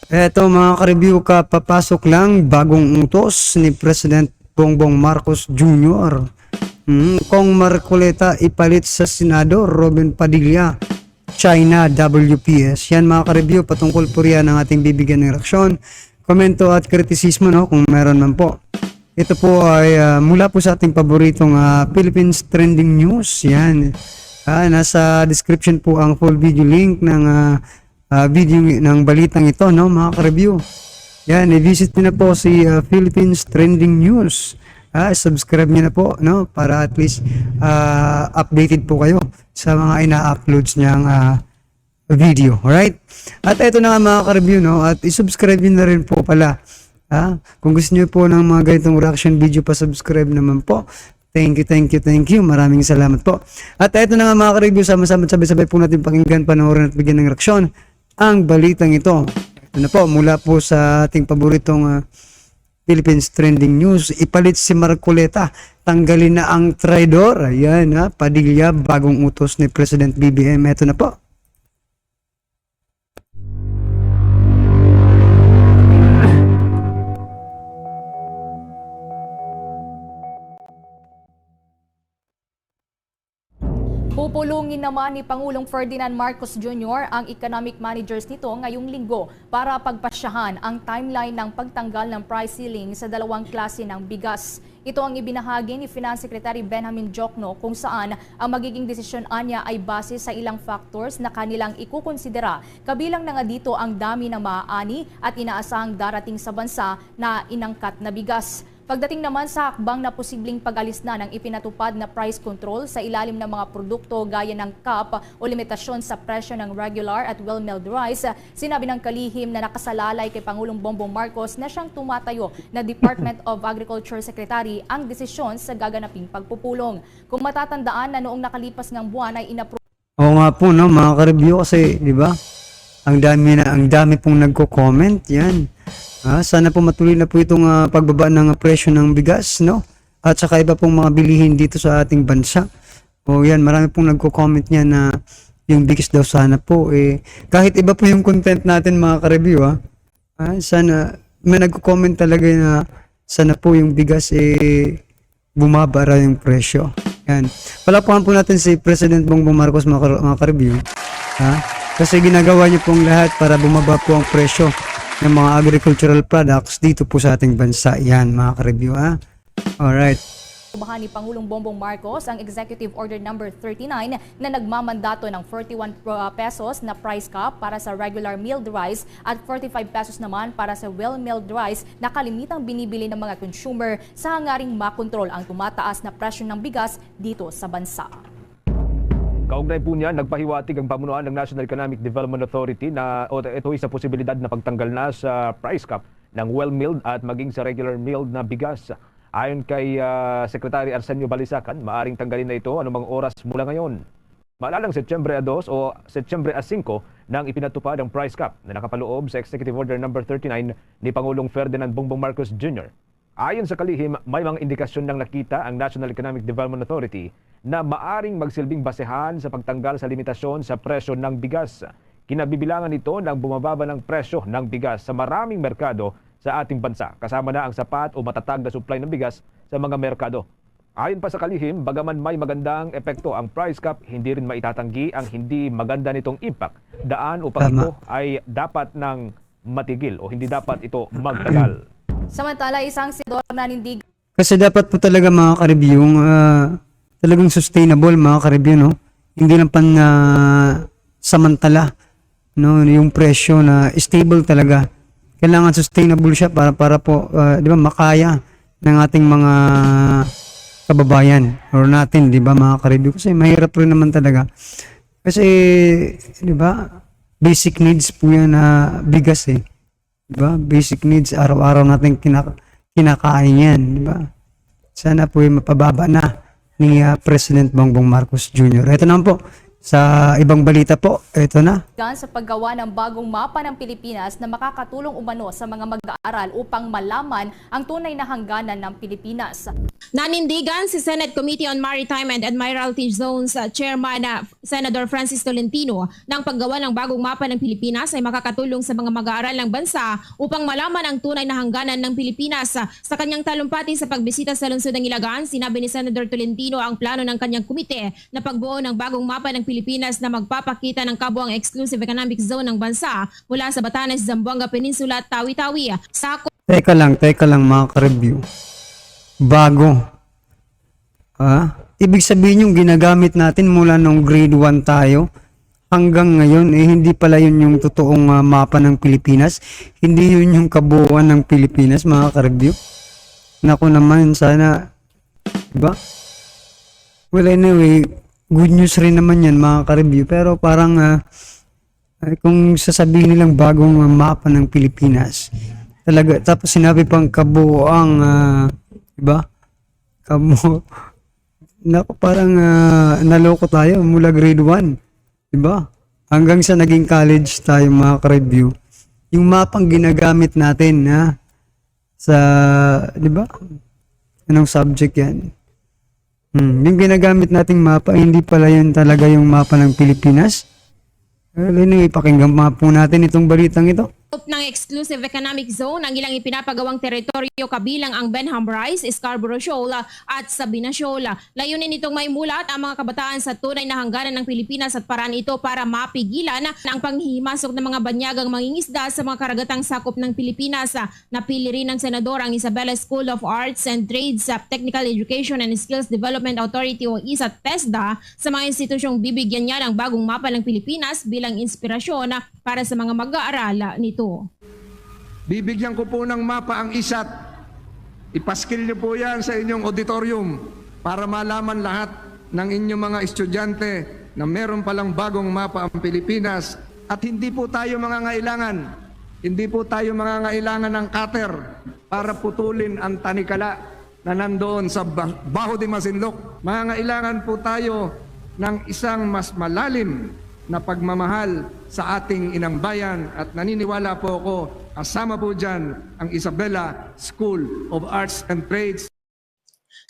Eto mga ka-review, papasok lang bagong utos ni President Bongbong Marcos Jr. Kong Marcoleta ipalit sa Senado, Robin Padilla, China WPS. Yan mga ka-review, patungkol po riyan ang ating bibigyan ng reaksyon, komento at kritisismo, no, kung meron man po. Ito po ay mula po sa ating paboritong Philippines Trending News. Yan. Nasa description po ang full video link ng video ng balitang ito, no, mga ka-review. Yan, i-visit niyo na po si Philippines Trending News. Subscribe niyo na po, no, para at least updated po kayo sa mga ina-uploads niyang video. Alright? At ito na nga mga ka-review, no, at i-subscribe niyo na rin po pala. Kung gusto niyo po ng mga ganitong reaction video, pa-subscribe naman po. Thank you. Maraming salamat po. At ito na nga mga ka-review, sama-sama sabay-sabay po natin pakinggan, panoorin at bigyan ng reaksyon ang balitang ito. Ito na po, mula po sa ating paboritong Philippines Trending News. Ipalit si Marcoleta, tanggalin na ang traidor. Ayan, Padilla, bagong utos ni President BBM. Ito na po. Pupulungin naman ni Pangulong Ferdinand Marcos Jr. ang economic managers nito ngayong linggo para pagpasyahan ang timeline ng pagtanggal ng price ceiling sa dalawang klase ng bigas. Ito ang ibinahagi ni Finance Secretary Benjamin Diokno kung saan ang magiging desisyon anya ay base sa ilang factors na kanilang ikukonsidera. Kabilang na nga dito ang dami ng maaani at inaasahang darating sa bansa na inangkat na bigas. Pagdating naman sa hakbang na posibleng pag-alis na ng ipinatupad na price control sa ilalim ng mga produkto gaya ng cap o limitasyon sa presyo ng regular at well-milled rice, sinabi ng kalihim na nakasalalay kay Pangulong Bongbong Marcos na siyang tumatayo na Department of Agriculture Secretary ang desisyon sa gaganaping pagpupulong. Kung matatandaan na noong nakalipas ng buwan ay inapprove. Oo nga po, no, mga ka-review, kasi, di ba? Ang dami pong nagko-comment, yan. Sana po matuloy na po itong pagbaba ng presyo ng bigas, no? At saka iba pong mga bilihin dito sa ating bansa. O yan, marami pong nagko-comment niya na yung bigas daw sana po, kahit iba po yung content natin mga ka-review, sana, may nagko-comment talaga na sana po yung bigas, bumaba yung presyo. Yan. Palapuhan po natin si President Bongbong Marcos mga ka-review, kasi ginagawa niyo pong lahat para bumaba po ang presyo ng mga agricultural products dito po sa ating bansa. Yan mga ka-review. Alright. Bahan ni Pangulong Bongbong Marcos ang Executive Order number 39 na nagmamandato ng 41 pesos na price cap para sa regular milled rice at 45 pesos naman para sa well-milled rice na kalimitang binibili ng mga consumer sa hangaring makontrol ang tumataas na presyo ng bigas dito sa bansa. Kaugnay po niya, nagpahiwatig ang pamunuan ng National Economic Development Authority na ito ay sa posibilidad na pagtanggal na sa price cap ng well-milled at maging sa regular milled na bigas. Ayon kay Secretary Arsenio Balisacan, maaring tanggalin na ito anumang oras mula ngayon. Maalalang Setyembre 2 o Setyembre 5 nang ipinatupad ang price cap na nakapaloob sa Executive Order number 39 ni Pangulong Ferdinand Bongbong Marcos Jr. Ayon sa kalihim, may mga indikasyon nang nakita ang National Economic Development Authority na maaring magsilbing basehan sa pagtanggal sa limitasyon sa presyo ng bigas. Kinabibilangan ito ng bumababa ng presyo ng bigas sa maraming merkado sa ating bansa, kasama na ang sapat o matatag na supply ng bigas sa mga merkado. Ayon pa sa kalihim, bagaman may magandang epekto ang price cap, hindi rin maitatanggi ang hindi maganda nitong impact. Daan upang ito ay dapat nang matigil o hindi dapat ito magtagal. Samantala, isang senador na nindig. Kasi dapat po talaga mga ka-review, talagang sustainable mga ka-review, no? Hindi lang samantala, no, yung presyo na stable talaga. Kailangan sustainable siya para po, di ba, makaya ng ating mga kababayan or natin, di ba, mga ka-review. Kasi mahirap rin naman talaga. Kasi, di ba, basic needs po yan na bigas Diba? Basic needs, araw-araw natin kinakain yan, diba? Sana po mapababa na ni President Bongbong Marcos Jr. Ito naman po, Sa ibang balita po, ito na. Sa paggawa ng bagong mapa ng Pilipinas na makakatulong umano sa mga mag-aaral upang malaman ang tunay na hangganan ng Pilipinas. Nanindigan si Senate Committee on Maritime and Admiralty Zones Chairman Senator Francis Tolentino ng paggawa ng bagong mapa ng Pilipinas ay makakatulong sa mga mag-aaral ng bansa upang malaman ang tunay na hangganan ng Pilipinas. Sa kanyang talumpati sa pagbisita sa lungsod ng Ilagan, sinabi ni Senator Tolentino ang plano ng kanyang komite na pagbuo ng bagong mapa ng Pilipinas na magpapakita ng kabuang exclusive economic zone ng bansa mula sa Batanes, Zamboanga Peninsula at Tawi-Tawi. Teka lang mga ka-review. Bago. Ibig sabihin yung ginagamit natin mula nung grade 1 tayo hanggang ngayon, hindi pala yun yung totoong mapa ng Pilipinas. Hindi yun yung kabuuan ng Pilipinas, mga ka-review. Naku naman, sana, diba? Well, anyway, good news rin naman yan, mga ka-review. Pero parang, kung sasabihin nilang bagong mapa ng Pilipinas, talaga, tapos sinabi pang kabuuang, diba? Naku, parang naloko tayo mula grade 1. Diba? Hanggang sa naging college tayo, mga ka-review. Yung mapang ginagamit natin, sa, diba? Anong subject yan? Yung ginagamit nating mapa, hindi pala yun talaga yung mapa ng Pilipinas. Well, anyway, pakinggan po natin itong balitang ito. Ng exclusive economic zone ang ilang ipinapagawang teritoryo kabilang ang Benham Rise, Scarborough Shoal at Sabina Shoal. Layunin nitong may mulat ang mga kabataan sa tunay na hangganan ng Pilipinas at paraan ito para mapigilan ang panghihimasok ng mga banyagang mangingisda sa mga karagatang sakop ng Pilipinas. Napili rin ng senador ang Isabela School of Arts and Trades, Technical Education and Skills Development Authority o ISA TESDA sa mga institusyong bibigyan niya ng bagong mapa ng Pilipinas bilang inspirasyon para sa mga mag-aaral nito. Bibigyan ko po ng mapa ang ISAT. Ipaskil niyo po yan sa inyong auditorium para malaman lahat ng inyong mga estudyante na meron palang bagong mapa ang Pilipinas at hindi po tayo mangangailangan ng cutter para putulin ang tanikala na nandoon sa Baho de Masinloc. Mangangailangan po tayo ng isang mas malalim na pagmamahal sa ating inang bayan at naniniwala po ako kasama po dyan ang Isabela School of Arts and Trades.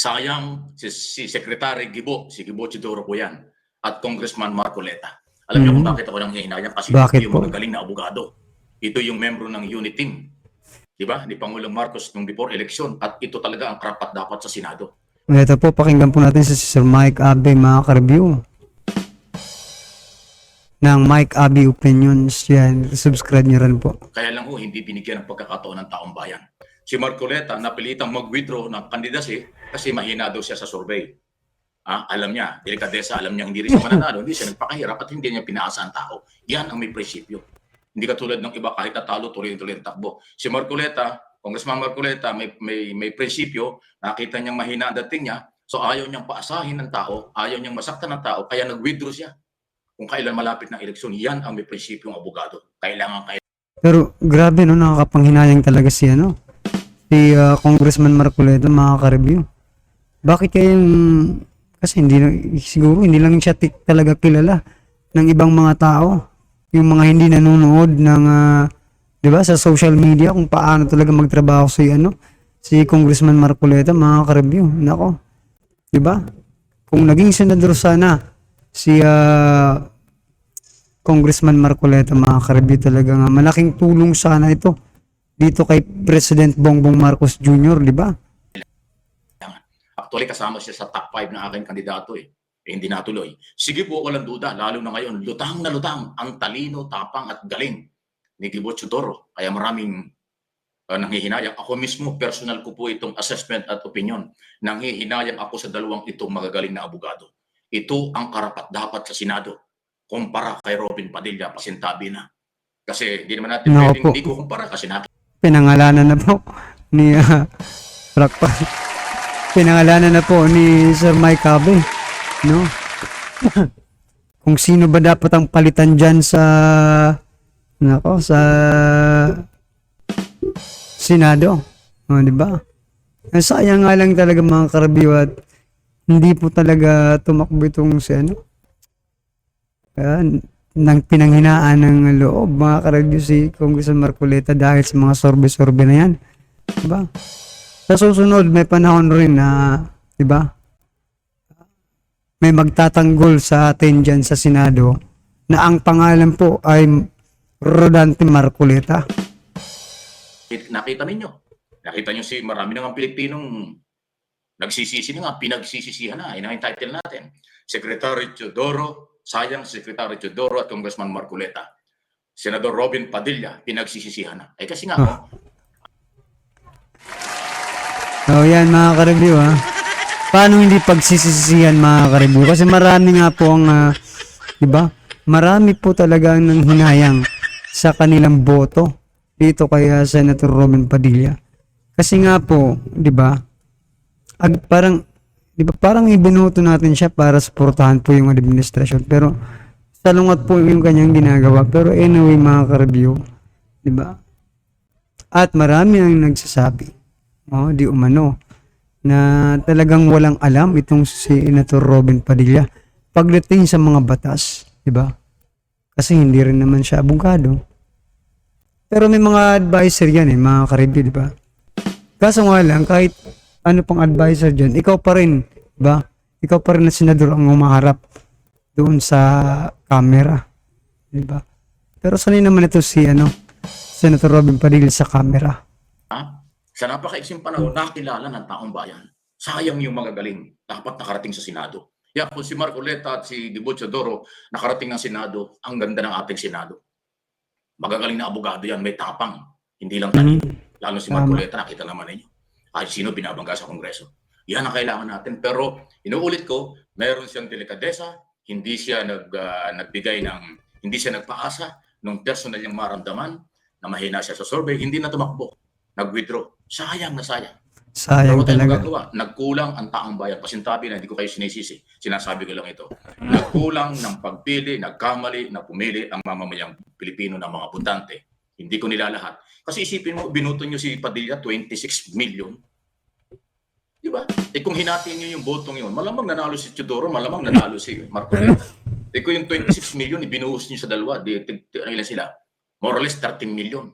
Sayang si Secretary Gibo, si Gibo Chidoro po yan, at Congressman Marcoleta. Alam niyo kung bakit ako nang hihinayang? Kasi Bakit ito yung po? magagaling na abogado. Ito yung membro ng unit team. Diba? Ni Pangulong Marcos nung before election. At ito talaga ang karapat dapat sa Senado. Ito po, pakinggan po natin si Sir Mike Abe, mga ka-review. Ng Mike Abe Opinions. Yan, subscribe niyo rin po. Kaya lang ho, hindi binigyan ng pagkakataon ng taong bayan. Si Marcoleta napilitang mag-withdraw ng candidacy kasi mahina daw siya sa survey. Alam niya, delikadesa, alam niya hindi rin siya mananalo, hindi siya nagpakahirap at hindi niya pinaasa ang tao. Yan ang may prinsipyo. Hindi katulad ng iba, kahit natalo, tuloy-tuloy ang takbo. Si Marcoleta, Congressman Marcoleta, may prinsipyo, nakita niyang mahina ang dating niya, so ayaw niyang paasahin ng tao, ayaw niyang masaktan ng tao, kaya nag-withdraw siya. Kung kailan malapit ng eleksyon, yan ang may prinsipyong abogado. Pero grabe, no, nakakapanghinayang talaga si Congressman Marcoleta, mga ka-review. Bakit kayang, kasi siguro hindi lang siya talaga kilala ng ibang mga tao. Yung mga hindi nanonood ng, di ba, sa social media kung paano talaga magtrabaho si Congressman Marcoleta, mga ka-review. Nako, di ba? Kung naging senador sana si Congressman Marcoleta, mga ka-review, talaga nga malaking tulong sana ito dito kay President Bongbong Marcos Jr., di ba? Actually, kasama siya sa top 5 na aking kandidato hindi natuloy. Sige po, walang duda, lalo na ngayon, lutang na lutang ang talino, tapang at galing ni Gibo Chidoro. Kaya maraming nanghihinayang. Ako mismo, personal ko po itong assessment at opinion. Nanghihinayang ako sa dalawang itong magagaling na abogado. Ito ang karapat dapat sa Senado kumpara kay Robin Padilla, pasintabi na. Kasi hindi naman natin pwedeng hindi ko kumpara kasi natin. Pinangalanan na po ni pinangalanan na po ni Sir Mike Abe, no? Kung sino ba dapat ang palitan dyan sa Senado, di ba? Sayang nga lang talaga, mga ka-review, at hindi po talaga tumakbo itong ng pinanghinaan ng loob, mga ka-review, si Congressman Marcoleta dahil sa mga sorbe-sorbe na yan. Diba? Sa susunod, may panahon rin na, diba, may magtatanggol sa atin dyan sa Senado na ang pangalan po ay Rodante Marcoleta. Nakita ninyo. Nakita nyo si marami na nga Pilipinong nagsisisi na nga, pinagsisisihan na. Ina yung title natin. Secretary Teodoro, sayang Secretary Teodoro at Congressman Marcoleta. Senador Robin Padilla, pinagsisisihan na. Kasi nga, Yan mga ka-review ha. Paano hindi pagsisisihan mga ka-review? Kasi marami nga po ang, diba? Marami po talaga ang hinayang sa kanilang boto dito kay Senator Robin Padilla. Kasi nga po, 'di ba? Parang ibinoto natin siya para suportahan po yung administrasyon. Pero salungat po yung kanyang ginagawa. Pero anyway mga ka-review, 'di ba? At marami ang nagsasabi, di umano, na talagang walang alam itong si Senator Robin Padilla pagdating sa mga batas, 'di ba? Kasi hindi rin naman siya abogado. Pero may mga advisor yan mga ka-review, di ba? Kaso nga lang, kahit ano pang advisor dyan, ikaw pa rin, di ba? Ikaw pa rin na senador ang umaharap doon sa camera, di ba? Pero sanay naman ito si Senator Robin Padilla sa camera. sa napakaiksing panahon, nakilala ng taong bayan. Sayang yung magagaling, dapat nakarating sa Senado. Kung si Marcoleta at si Dibo Teodoro nakarating ng Senado, ang ganda ng ating Senado. Magagaling na abogado yan, may tapang. Hindi lang talino. Lalo si Marcoleta, nakita naman ninyo. Kahit sino binabangga sa Kongreso. Yan ang kailangan natin. Pero inuulit ko, meron siyang delikadesa, hindi siya hindi siya nagpaasa nung personal niyang maramdaman na mahina siya sa survey, hindi na tumakbo. Nag-withdraw. Sayang na sayang. Sayang pero talaga. Magagawa, nagkulang ang taong bayan. Pasintabi na, hindi ko kayo sinisisi. Sinasabi ko lang ito. Nagkulang ng pagpili, nagkamali, na pumili ang mamamayang Pilipino ng mga butante. Hindi ko nilalahat. Kasi isipin mo, binuto nyo si Padilla, 26 million. Diba? Kung hinatiin nyo yung botong yun, malamang nanalo si Teodoro, malamang nanalo si Marcoleta. Kung yung 26 million, ibinuhos nyo sa dalawa, ilan sila? More or less 13 million.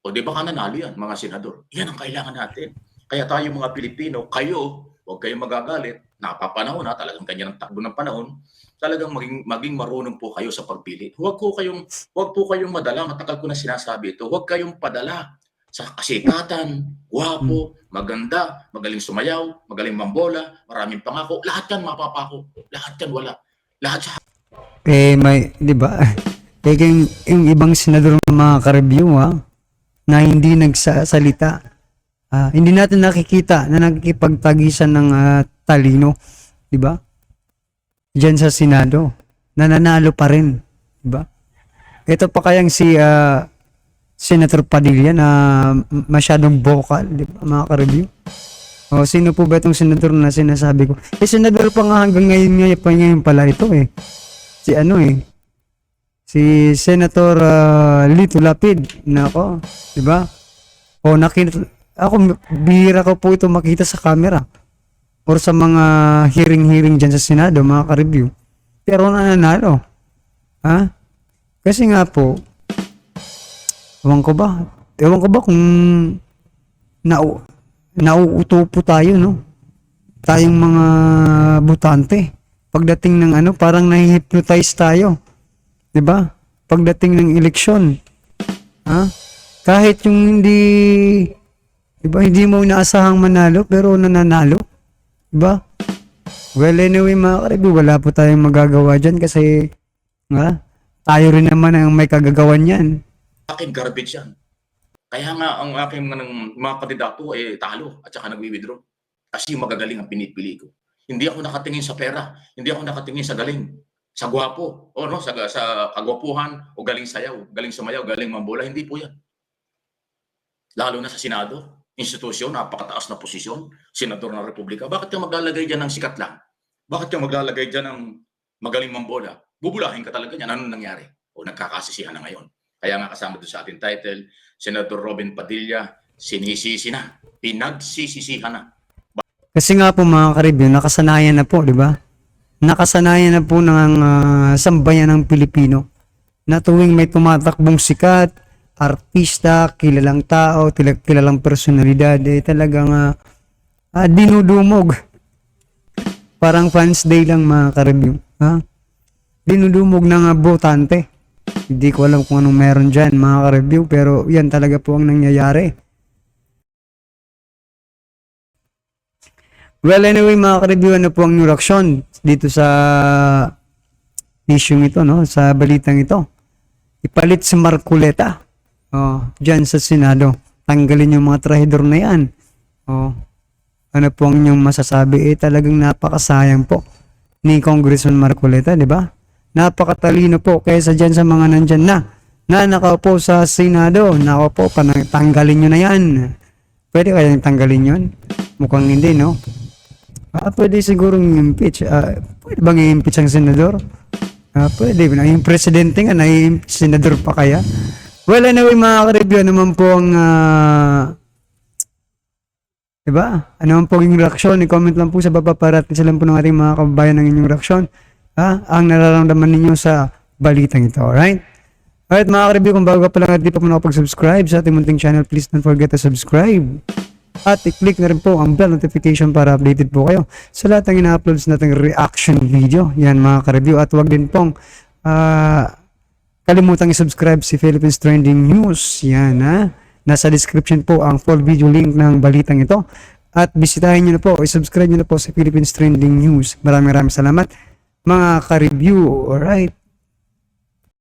O di ba ka nanalo yan, mga senador? Yan ang kailangan natin. Kaya tayo mga Pilipino, kayo, huwag kayong magagalit, napapanahon na, talagang ganyan ang takbo ng panahon, talagang maging marunong po kayo sa pagpili. Huwag po kayong madala, matagal ko na sinasabi ito, huwag kayong padala sa kasikatan, guwapo, maganda, magaling sumayaw, magaling mambola, maraming pangako, lahat yan mapapako, lahat yan wala. Lahat sa Di ba? Yung ibang senador ng mga ka-review na hindi nagsasalita. Hindi natin nakikita na nakikipagtagisan ng talino, di ba? Diyan sa Senado, nananalo pa rin, di ba? Ito pa kayang si Senator Padilla na masyadong vocal, di ba, mga ka-review? O sino po ba itong senador na sinasabi ko? Senador pa nga hanggang ngayon pala ito Si si Senator Lito Lapid, nako, di ba? O ako, bihira ko po ito makita sa camera or sa mga hearing dyan sa Senado, mga ka-review. Pero nananalo. Kasi nga po, ewan ko ba kung nauuto po tayo, no? Tayong mga butante. Pagdating ng parang nahihypnotize tayo. 'Di ba? Pagdating ng eleksyon. Kahit yung hindi mo inaasahang manalo pero nananalo. 'Di ba? Well, anyway mga ka-review, wala po tayong magagawa dyan kasi tayo rin naman ang may kagagawan yan. akin garbage yan. Kaya nga ang aking mga kandidato talo at saka nagwi-withdraw. Kasi magagaling ang pinipili ko. Hindi ako nakatingin sa pera, hindi ako nakatingin sa galing, sa gwapo, o sa kagwapuhan, o galing sayaw, galing sumayaw, galing mambola, hindi po yan. Lalo na sa Senado, institusyon, napakataas na posisyon, senador ng Republika. Bakit ka maglalagay dyan ng sikat lang? Bakit ka maglalagay dyan ng magaling mambola? Bubulahin ka talaga yan. Ano nangyari? O nagkakasisihan na ngayon. Kaya nga kasama doon sa ating title, Senator Robin Padilla, sinisisi na, pinagsisisihan na. Kasi nga po mga ka-review, nakasanayan na po, di ba? nakasanayan na po ng sambayan ng Pilipino na tuwing may tumatakbong sikat, artista, kilalang tao, kilalang personalidad, talagang dinudumog. Parang fans day lang mga ka-review. Dinudumog ng botante. Hindi ko alam kung anong meron dyan mga ka-review, pero yan talaga po ang nangyayari. Well, anyway mga ka-review, ano po ang new reaction dito sa issue ito, no? Sa balitang ito. Ipalit si Marcoleta. Dyan sa Senado. Tanggalin yung mga trahidor na yan. Ano po ang inyong masasabi? Talagang napakasayang po ni Congressman Marcoleta, di ba? Napakatalino po kaysa dyan sa mga nandyan na nakaupo sa Senado. Nako po, tanggalin nyo na yan. Pwede kayang tanggalin yun? Mukhang hindi, no? Pwede sigurong i-impeach. Pwede bang i-impeach ang senador? Pwede. Yung presidente nga, senador pa kaya? Well, anyway, mga ka-review, naman po ang diba? Ano man po yung reaksyon? I-comment lang po sa baba para at isa lang po ng ating mga kababayan ng inyong reaksyon. Ang nararamdaman ninyo sa balitang ito. Alright? Alright, mga ka-review, kung bago ka pa lang at di pa po nakapag-subscribe sa ating munting channel, please don't forget to subscribe. At i-click na rin po ang bell notification para updated po kayo sa lahat ng ina-uploads nating reaction video. Yan mga ka-review. At huwag din pong kalimutang i-subscribe si Philippines Trending News. Yan Nasa description po ang full video link ng balitang ito. At bisitahin nyo na po, i-subscribe nyo na po sa Philippines Trending News. Maraming salamat mga ka-review. Alright.